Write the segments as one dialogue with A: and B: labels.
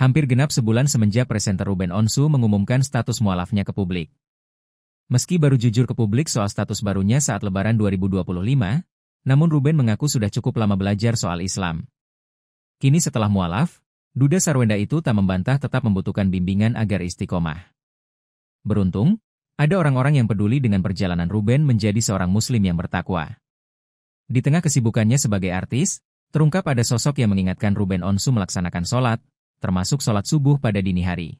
A: Hampir genap sebulan semenjak presenter Ruben Onsu mengumumkan status mualafnya ke publik. Meski baru jujur ke publik soal status barunya saat Lebaran 2025, namun Ruben mengaku sudah cukup lama belajar soal Islam. Kini setelah mualaf, Duda Sarwenda itu tak membantah tetap membutuhkan bimbingan agar istiqomah. Beruntung, ada orang-orang yang peduli dengan perjalanan Ruben menjadi seorang muslim yang bertakwa. Di tengah kesibukannya sebagai artis, terungkap ada sosok yang mengingatkan Ruben Onsu melaksanakan sholat, termasuk sholat subuh pada dini hari.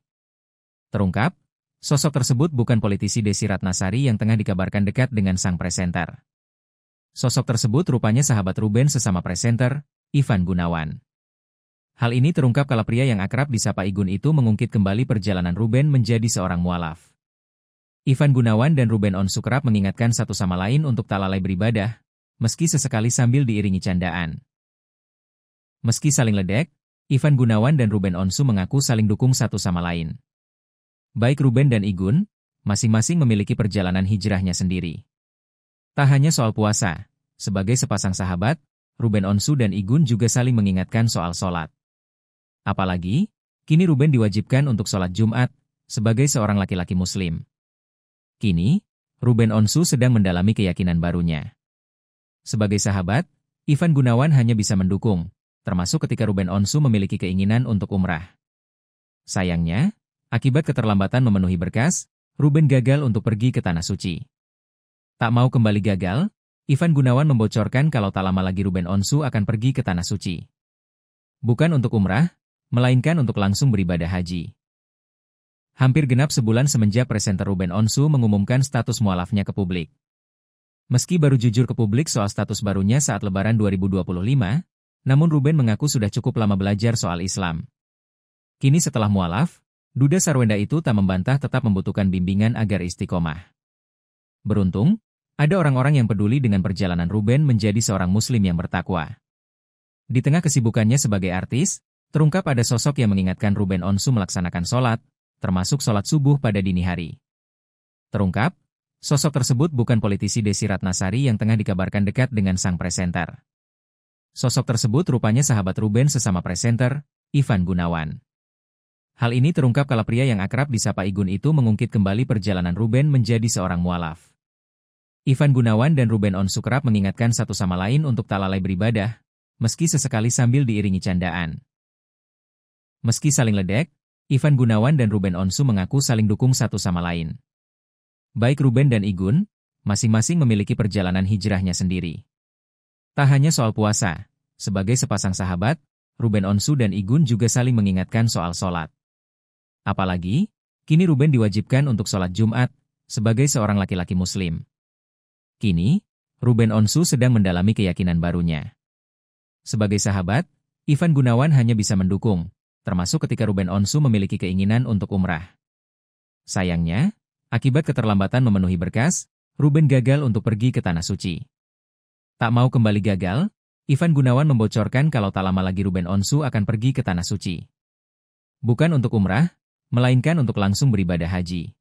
A: Terungkap, sosok tersebut bukan politisi Desy Ratnasari yang tengah dikabarkan dekat dengan sang presenter. Sosok tersebut rupanya sahabat Ruben sesama presenter, Ivan Gunawan. Hal ini terungkap kala pria yang akrab disapa Igun itu mengungkit kembali perjalanan Ruben menjadi seorang mualaf. Ivan Gunawan dan Ruben Onsu kerap mengingatkan satu sama lain untuk tak lalai beribadah, meski sesekali sambil diiringi candaan. Meski saling ledek, Ivan Gunawan dan Ruben Onsu mengaku saling dukung satu sama lain. Baik Ruben dan Igun, masing-masing memiliki perjalanan hijrahnya sendiri. Tak hanya soal puasa, sebagai sepasang sahabat, Ruben Onsu dan Igun juga saling mengingatkan soal sholat. Apalagi, kini Ruben diwajibkan untuk sholat Jumat, sebagai seorang laki-laki muslim. Kini, Ruben Onsu sedang mendalami keyakinan barunya. Sebagai sahabat, Ivan Gunawan hanya bisa mendukung, termasuk ketika Ruben Onsu memiliki keinginan untuk umrah. Sayangnya, akibat keterlambatan memenuhi berkas, Ruben gagal untuk pergi ke Tanah Suci. Tak mau kembali gagal, Ivan Gunawan membocorkan kalau tak lama lagi Ruben Onsu akan pergi ke Tanah Suci. Bukan untuk umrah, melainkan untuk langsung beribadah haji. Hampir genap sebulan semenjak presenter Ruben Onsu mengumumkan status mualafnya ke publik. Meski baru jujur ke publik soal status barunya saat Lebaran 2025, namun Ruben mengaku sudah cukup lama belajar soal Islam. Kini setelah mualaf, Duda Sarwenda itu tak membantah tetap membutuhkan bimbingan agar istiqomah. Beruntung, ada orang-orang yang peduli dengan perjalanan Ruben menjadi seorang muslim yang bertakwa. Di tengah kesibukannya sebagai artis, terungkap ada sosok yang mengingatkan Ruben Onsu melaksanakan sholat, termasuk sholat subuh pada dini hari. Terungkap, sosok tersebut bukan politisi Desy Ratnasari yang tengah dikabarkan dekat dengan sang presenter. Sosok tersebut rupanya sahabat Ruben sesama presenter, Ivan Gunawan. Hal ini terungkap kala pria yang akrab disapa Igun itu mengungkit kembali perjalanan Ruben menjadi seorang mualaf. Ivan Gunawan dan Ruben Onsu kerap mengingatkan satu sama lain untuk tak lalai beribadah, meski sesekali sambil diiringi candaan. Meski saling ledek, Ivan Gunawan dan Ruben Onsu mengaku saling dukung satu sama lain. Baik Ruben dan Igun, masing-masing memiliki perjalanan hijrahnya sendiri. Tak hanya soal puasa, sebagai sepasang sahabat, Ruben Onsu dan Igun juga saling mengingatkan soal sholat. Apalagi, kini Ruben diwajibkan untuk sholat Jumat, sebagai seorang laki-laki muslim. Kini, Ruben Onsu sedang mendalami keyakinan barunya. Sebagai sahabat, Ivan Gunawan hanya bisa mendukung, termasuk ketika Ruben Onsu memiliki keinginan untuk umrah. Sayangnya, akibat keterlambatan memenuhi berkas, Ruben gagal untuk pergi ke Tanah Suci. Tak mau kembali gagal, Ivan Gunawan membocorkan kalau tak lama lagi Ruben Onsu akan pergi ke Tanah Suci. Bukan untuk umrah, melainkan untuk langsung beribadah haji.